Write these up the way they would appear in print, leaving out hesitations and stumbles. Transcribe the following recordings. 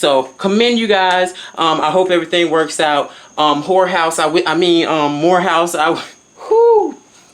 So commend you guys. I hope everything works out. Morehouse, whoo,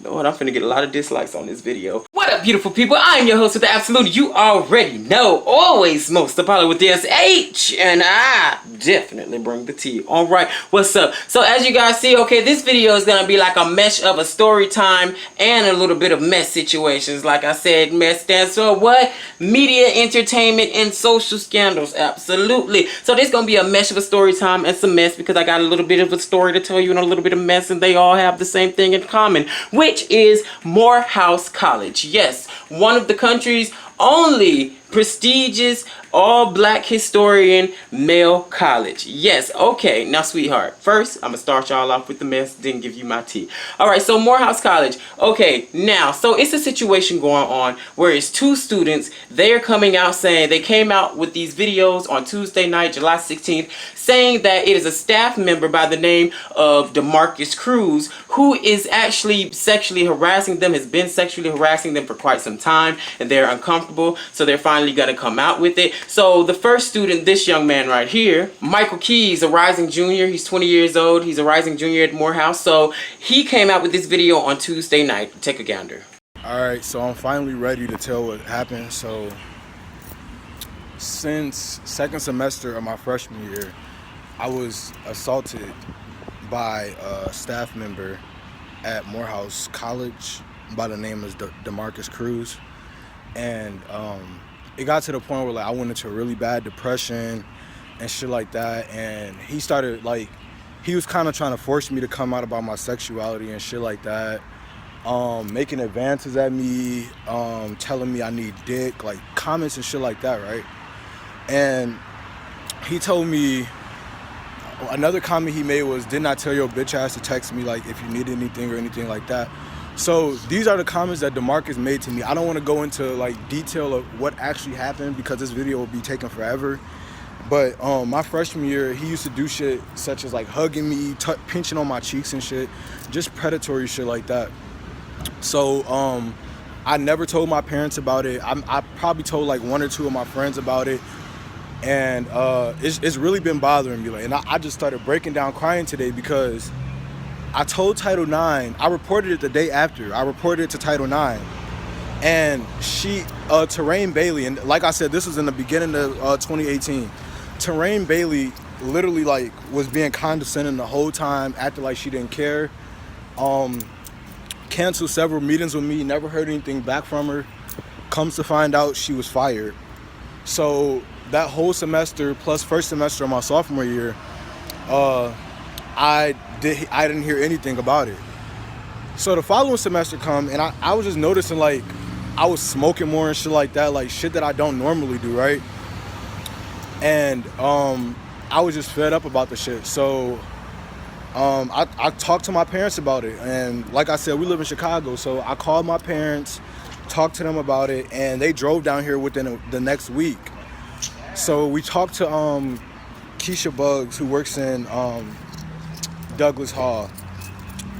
Lord, I'm finna get a lot of dislikes on this video. What up, beautiful people? I'm your host with the absolute, you already know, always most apollo with the SH, and I definitely bring the tea. Alright, what's up? So as you guys see, okay, this video is gonna be like a mesh of a story time and a little bit of mess situations. Like I said, mess stands for what? Media, entertainment, and social scandals. Absolutely. So this is gonna be a mesh of a story time and some mess because I got a little bit of a story to tell you and a little bit of mess, and they all have the same thing in common, which is Morehouse College. Yes, one of the country's only prestigious all-black historian male college. Yes, okay, now sweetheart, first I'm gonna start y'all off with the mess, then give you my tea. Alright, so Morehouse College. Okay, now, so it's a situation going on where it's two students. They're coming out saying, they came out with these videos on Tuesday night, July 16th, saying that it is a staff member by the name of DeMarcus Cruz who is actually sexually harassing them, has been sexually harassing them for quite some time, and they're uncomfortable, so they're finally gonna come out with it. So the first student, this young man right here, Michael Keys, a rising junior, he's 20 years old, he's a rising junior at Morehouse, so he came out with this video on Tuesday night. Take a gander. Alright, so I'm finally ready to tell what happened. So since second semester of my freshman year, I was assaulted by a staff member at Morehouse College by the name of DeMarcus Cruz, and it got to the point where like I went into a really bad depression and shit like that, and he started like, he was kind of trying to force me to come out about my sexuality and shit like that, making advances at me, telling me I need dick, like comments and shit like that, right? And he told me, another comment he made was, didn't I tell your bitch ass to text me like if you need anything or anything like that? So these are the comments that DeMarcus made to me. I don't want to go into like detail of what actually happened because this video will be taking forever. But my freshman year, he used to do shit such as like hugging me, pinching on my cheeks and shit, just predatory shit like that. So I never told my parents about it. I probably told like one or two of my friends about it. And it's really been bothering me. Like, and I just started breaking down crying today because I told Title IX, I reported it the day after. I reported it to Title IX. And Terrain Bailey, and like I said, this was in the beginning of 2018. Terrain Bailey literally like was being condescending the whole time, acted like she didn't care. Canceled several meetings with me, never heard anything back from her. Comes to find out, she was fired. So that whole semester plus first semester of my sophomore year, I didn't hear anything about it. So the following semester come, and I was just noticing like I was smoking more and shit like that, like shit that I don't normally do, right? And I was just fed up about the shit. So I talked to my parents about it, and like I said, we live in Chicago, so I called my parents, talked to them about it, and they drove down here within the next week. So we talked to Keisha Buggs, who works in Douglas Hall,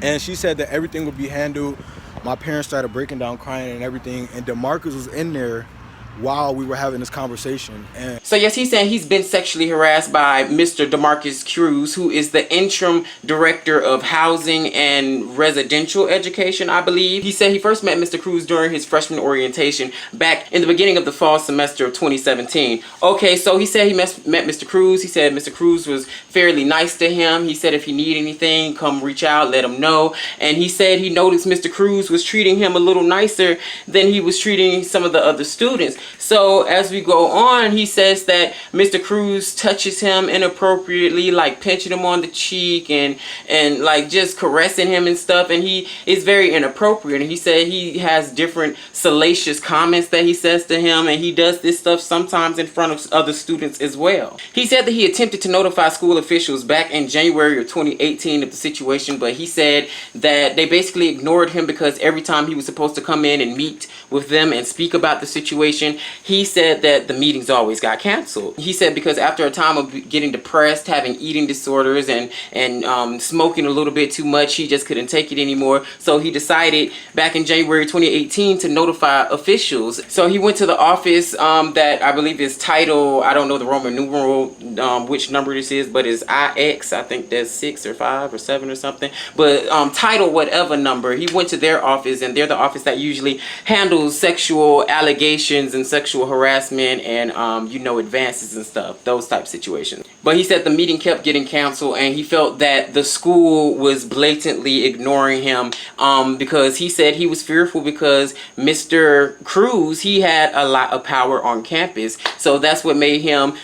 and she said that everything would be handled. My parents started breaking down crying and everything, and DeMarcus was in there while we were having this conversation. And so yes, he's saying he's been sexually harassed by Mr. DeMarcus Cruz, who is the interim director of housing and residential education, I believe. He said he first met Mr. Cruz during his freshman orientation back in the beginning of the fall semester of 2017. Okay, so he said he met Mr. Cruz. He said Mr. Cruz was fairly nice to him. He said if he need anything, come reach out, let him know. And he said he noticed Mr. Cruz was treating him a little nicer than he was treating some of the other students. So as we go on, he says that Mr. Cruz touches him inappropriately, like pinching him on the cheek and like just caressing him and stuff, and he is very inappropriate. And he said he has different salacious comments that he says to him, and he does this stuff sometimes in front of other students as well. He said that he attempted to notify school officials back in January of 2018 of the situation, but he said that they basically ignored him because every time he was supposed to come in and meet with them and speak about the situation, situation, he said that the meetings always got canceled. He said because after a time of getting depressed, having eating disorders, and smoking a little bit too much, he just couldn't take it anymore. So he decided back in January 2018 to notify officials. So he went to the office that I believe is title, I don't know the Roman numeral, which number this is, but it's IX. I think that's 6 or 5 or 7 or something. But title whatever number. He went to their office, and they're the office that usually handles sexual allegations and sexual harassment and advances and stuff, those type of situations. But he said the meeting kept getting canceled, and he felt that the school was blatantly ignoring him because he said he was fearful because Mr. Cruz, he had a lot of power on campus. So that's what made him,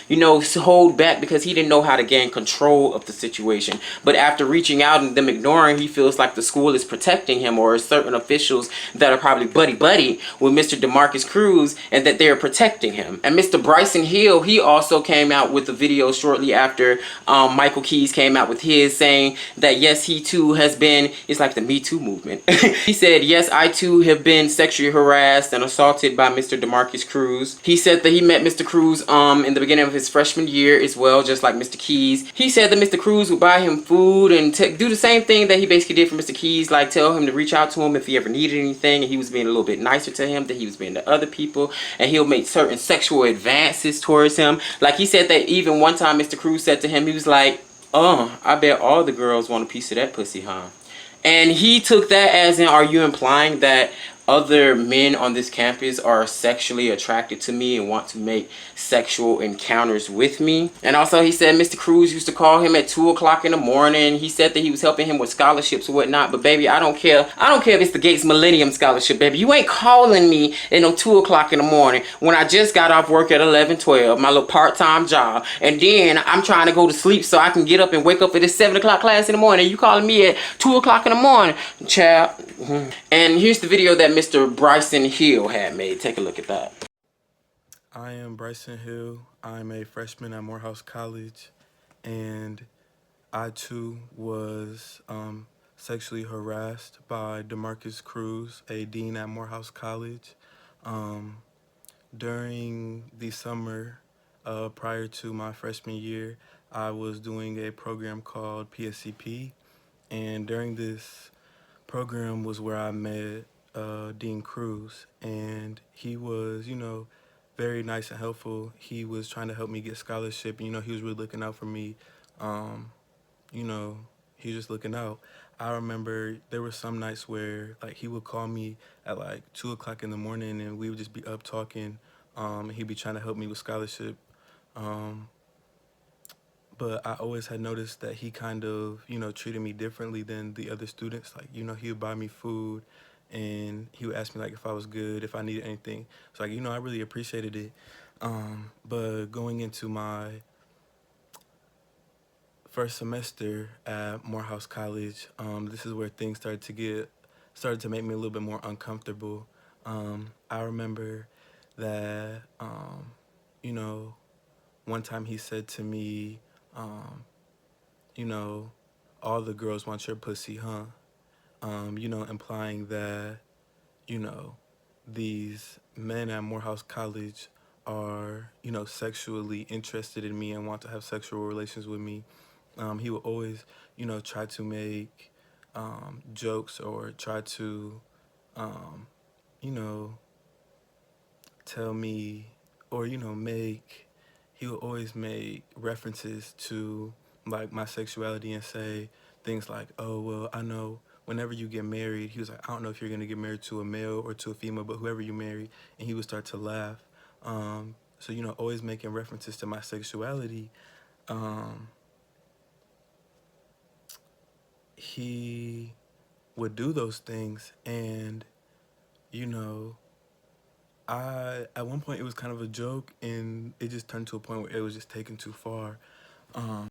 hold back, because he didn't know how to gain control of the situation. But after reaching out and them ignoring, he feels like the school is protecting him, or certain officials that are probably buddy with Mr. DeMarcus Cruz, and that they're protecting him. And Mr. Bryson Hill, he also came out with a video shortly after Michael Keys came out with his, saying that yes, he too has been, it's like the Me Too movement. He said, yes, I too have been sexually harassed and assaulted by Mr. DeMarcus Cruz. He said that he met Mr. Cruz in the beginning of his freshman year as well, just like Mr. Keys. He said that Mr. Cruz would buy him food and do the same thing that he basically did for Mr. Keys, like tell him to reach out to him if he ever needed anything, and he was being a little bit nicer to him than he was being to other people, and he'll make certain sexual advances towards him. Like he said that even one time Mr. Cruz said to him, he was like, I bet all the girls want a piece of that pussy, huh? And he took that as in, are you implying that other men on this campus are sexually attracted to me and want to make sexual encounters with me? And also he said Mr. Cruz used to call him at 2 o'clock in the morning. He said that he was helping him with scholarships or whatnot. But baby, I don't care. I don't care if it's the Gates Millennium Scholarship, baby. You ain't calling me at 2 o'clock in the morning when I just got off work at 11:12, my little part-time job. And then I'm trying to go to sleep so I can get up and wake up for this 7 o'clock class in the morning. You calling me at 2 o'clock in the morning, child. And here's the video that Mr. Bryson Hill had made. Take a look at that. I am Bryson Hill. I'm a freshman at Morehouse College, and I too was sexually harassed by DeMarcus Cruz, a dean at Morehouse College. During the summer prior to my freshman year, I was doing a program called PSCP, and during this program was where I met Dean Cruz, and he was, very nice and helpful. He was trying to help me get scholarship. He was really looking out for me. He was just looking out. I remember there were some nights where he would call me at 2 o'clock in the morning, and we would just be up talking. He'd be trying to help me with scholarship. But I always had noticed that he kind of, treated me differently than the other students. He would buy me food, and he would ask me, if I was good, if I needed anything. So, I really appreciated it. But going into my first semester at Morehouse College, this is where things started to make me a little bit more uncomfortable. I remember that, one time he said to me, all the girls want your pussy, huh? Implying that, these men at Morehouse College are, sexually interested in me and want to have sexual relations with me. He would always, try to make jokes or try to, you know, tell me or, he would always make references to my sexuality and say things like, oh, well, I know whenever you get married, he was like, I don't know if you're going to get married to a male or to a female, but whoever you marry, and he would start to laugh. So, always making references to my sexuality. He would do those things, and, at one point it was kind of a joke, and it just turned to a point where it was just taken too far.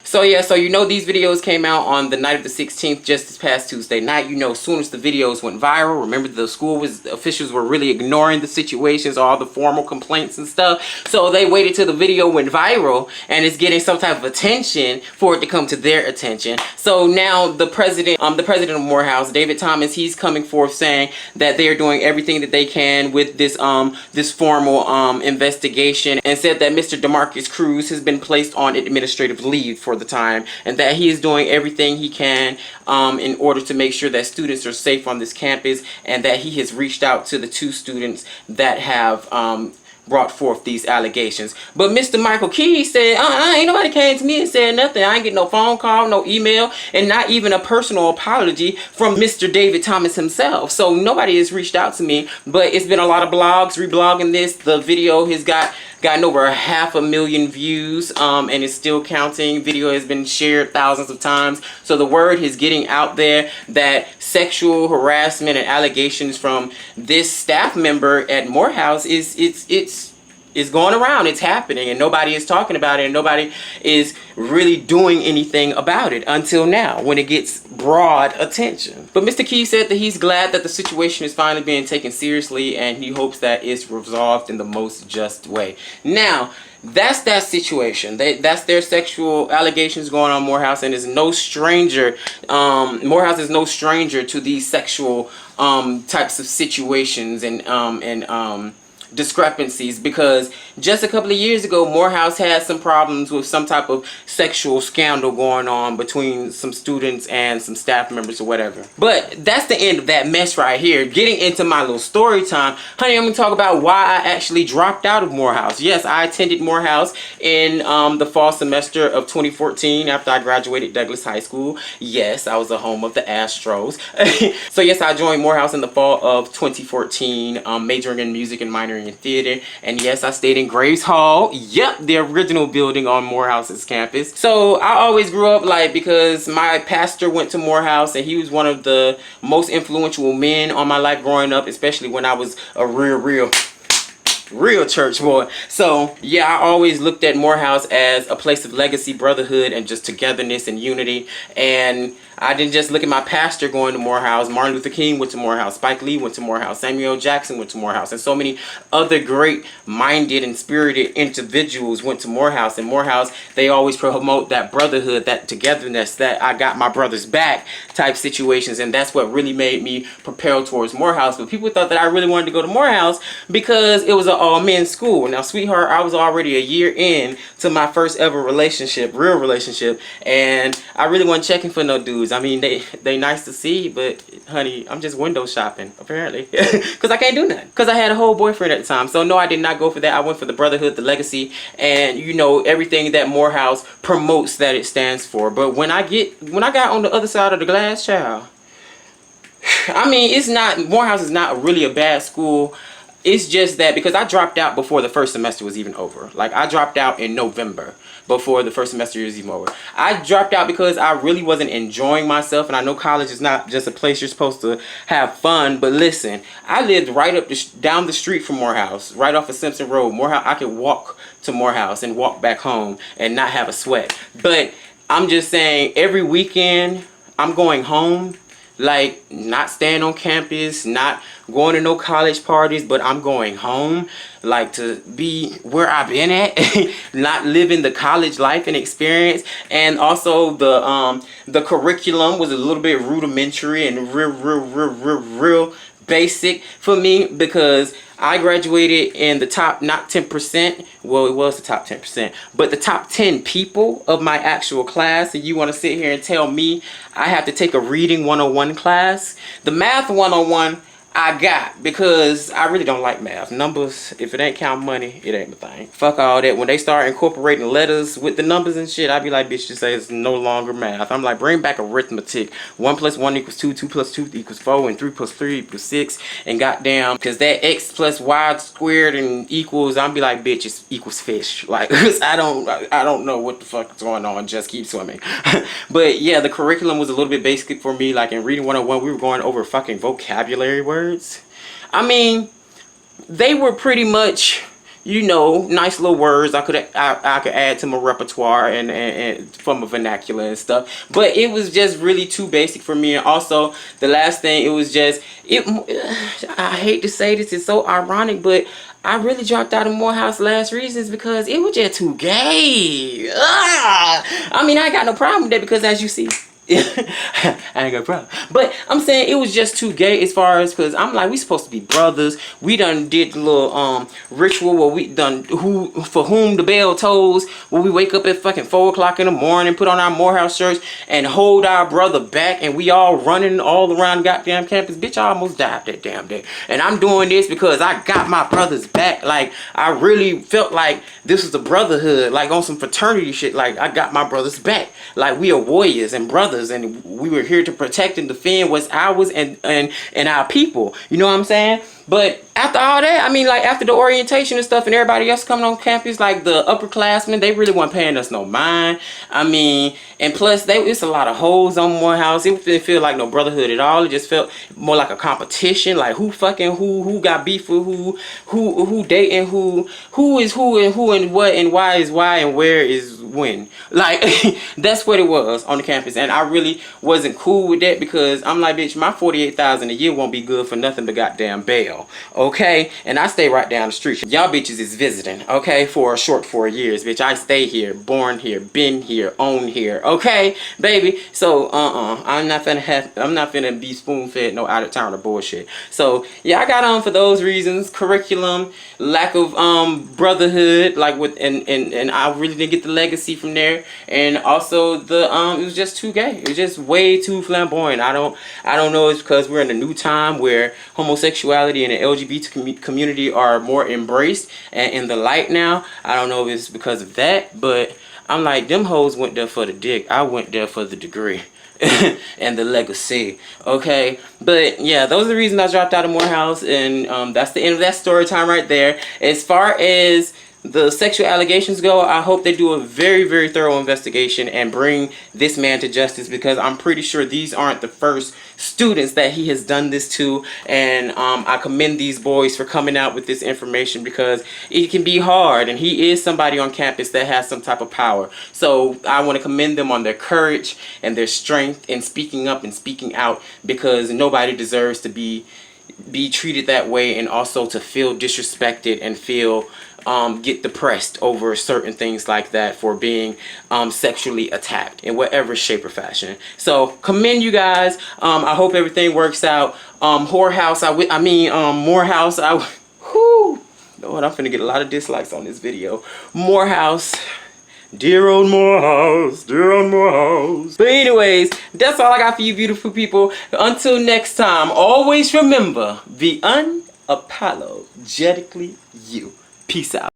So yeah, so you know these videos came out on the night of the 16th, just this past Tuesday night. You know, as soon as the videos went viral, remember the officials were really ignoring the situations, all the formal complaints and stuff. So they waited till the video went viral and it's getting some type of attention for it to come to their attention. So now the president of Morehouse, David Thomas, he's coming forth saying that they are doing everything that they can with this this formal investigation, and said that Mr. DeMarcus Cruz has been placed on administrative leave for the time, and that he is doing everything he can in order to make sure that students are safe on this campus, and that he has reached out to the 2 students that have brought forth these allegations. But Mr. Michael Key said, ain't nobody came to me and said nothing. I ain't get no phone call, no email, and not even a personal apology from Mr. David Thomas himself. So nobody has reached out to me, but it's been a lot of blogs reblogging this. The video has gotten over 500,000 views, and it's still counting. Video has been shared thousands of times. So the word is getting out there that sexual harassment and allegations from this staff member at Morehouse is going around. It's happening, and nobody is talking about it, and nobody is really doing anything about it until now, when it gets broad attention. But Mr. Key said that he's glad that the situation is finally being taken seriously, and he hopes that it's resolved in the most just way. Now, that's that situation. That's their sexual allegations going on Morehouse, and is no stranger. Morehouse is no stranger to these sexual types of situations and discrepancies, because just a couple of years ago Morehouse had some problems with some type of sexual scandal going on between some students and some staff members or whatever. But that's the end of that mess right here. Getting into my little story time, honey, I'm gonna talk about why I actually dropped out of Morehouse. Yes, I attended Morehouse in the fall semester of 2014 after I graduated Douglas High School. Yes, I was the home of the Astros. So yes, I joined Morehouse in the fall of 2014, majoring in music and minoring in theater. And yes, I stayed in Graves Hall. Yep, the original building on Morehouse's campus. So I always grew up because my pastor went to Morehouse, and he was one of the most influential men on my life growing up, especially when I was a real church boy. So yeah, I always looked at Morehouse as a place of legacy, brotherhood, and just togetherness and unity. And I didn't just look at my pastor going to Morehouse. Martin Luther King went to Morehouse. Spike Lee went to Morehouse. Samuel L. Jackson went to Morehouse. And so many other great-minded and spirited individuals went to Morehouse. And Morehouse, they always promote that brotherhood, that togetherness, that I got my brother's back type situations. And that's what really made me propel towards Morehouse. But people thought that I really wanted to go to Morehouse because it was an all-men's school. Now, sweetheart, I was already a year in to my first ever relationship, real relationship. And I really wasn't checking for no dudes. I mean, they nice to see, but honey, I'm just window shopping, apparently. Because I can't do nothing. Because I had a whole boyfriend at the time. So no, I did not go for that. I went for the brotherhood, the legacy, and you know, everything that Morehouse promotes that it stands for. But when I got on the other side of the glass, child, I mean, Morehouse is not really a bad school. It's just that because I dropped out before the first semester was even over. Like, I dropped out in November before the first semester was even over. I dropped out because I really wasn't enjoying myself. And I know college is not just a place you're supposed to have fun. But listen, I lived right down the street from Morehouse, right off of Simpson Road. Morehouse, I could walk to Morehouse and walk back home and not have a sweat. But I'm just saying, every weekend I'm going home. Like, not staying on campus, not going to no college parties, but I'm going home, like, to be where I've been at, not living the college life and experience. And also the curriculum was a little bit rudimentary and real basic for me, because I graduated in the top, not 10%, well, it was the top 10%, but the top 10 people of my actual class. And you want to sit here and tell me I have to take a reading 101 class? The math 101 I got, because I really don't like math. Numbers, if it ain't count money, it ain't my thing. Fuck all that. When they start incorporating letters with the numbers and shit, I be like, bitch, just say it's no longer math. I'm like, bring back arithmetic. 1 + 1 = 2, 2 + 2 = 4, and 3 + 3 = 6. And goddamn, because that x + y squared and equals, I'm be like, bitch, it equals fish. Like, I don't know what the fuck is going on. Just keep swimming. But yeah, the curriculum was a little bit basic for me. Like, in reading 101, we were going over fucking vocabulary words. I mean, they were pretty much you know, nice little words I could add to my repertoire and from a vernacular and stuff. But it was just really too basic for me. And also the last thing, it was just I hate to say this, it's so ironic, but I really dropped out of Morehouse last reasons because it was just too gay. I mean, I ain't got no problem with that because as you see, I ain't got a problem. But I'm saying it was just too gay as far as, because I'm like, we supposed to be brothers. We done did the little ritual where we done for whom the bell tolls, where we wake up at fucking 4 o'clock in the morning, put on our Morehouse shirts and hold our brother back, and we all running all around the goddamn campus. Bitch, I almost died that damn day. And I'm doing this because I got my brothers back. Like, I really felt like this was a brotherhood, like on some fraternity shit. Like, I got my brothers back. Like, we are warriors and brothers, and we were here to protect and defend what's ours and our people. You know what I'm saying? But after all that, I mean, like, after the orientation and stuff and everybody else coming on campus, like the upperclassmen, they really weren't paying us no mind. I mean, and plus, it's a lot of hoes on Morehouse. It didn't feel like no brotherhood at all. It just felt more like a competition. Like, who fucking who got beef with who dating who is who and what and why is why and where is when. Like, that's what it was on the campus. And I really wasn't cool with that because I'm like, bitch, my $48,000 a year won't be good for nothing but goddamn bail. Okay? And I stay right down the street. Y'all bitches is visiting, okay, for a short 4 years, bitch. I stay here, born here, been here, own here, okay, baby? So, I'm not finna be spoon-fed no out-of-towner bullshit. So, yeah, I got on for those reasons. Curriculum, lack of brotherhood, like with and I really didn't get the legacy from there. And also the it was just too gay. It was just way too flamboyant. I don't know, it's because we're in a new time where homosexuality and the LGBT community are more embraced and in the light now. I don't know if it's because of that, but I'm like, them hoes went there for the dick. I went there for the degree. And the legacy. Okay, but yeah, those are the reasons I dropped out of Morehouse, and that's the end of that story time right there. As far as the sexual allegations go, I hope they do a very, very thorough investigation and bring this man to justice, because I'm pretty sure these aren't the first students that he has done this to. And I commend these boys for coming out with this information, because it can be hard, and he is somebody on campus that has some type of power. So I want to commend them on their courage and their strength in speaking up and speaking out, because nobody deserves to be treated that way, and also to feel disrespected and feel get depressed over certain things like that for being sexually attacked in whatever shape or fashion. So commend you guys. I hope everything works out. Morehouse, Lord, I'm finna get a lot of dislikes on this video. Morehouse. Dear old Morehouse, dear old Morehouse. But anyways, that's all I got for you beautiful people. Until next time, always remember, be unapologetically you. Peace out.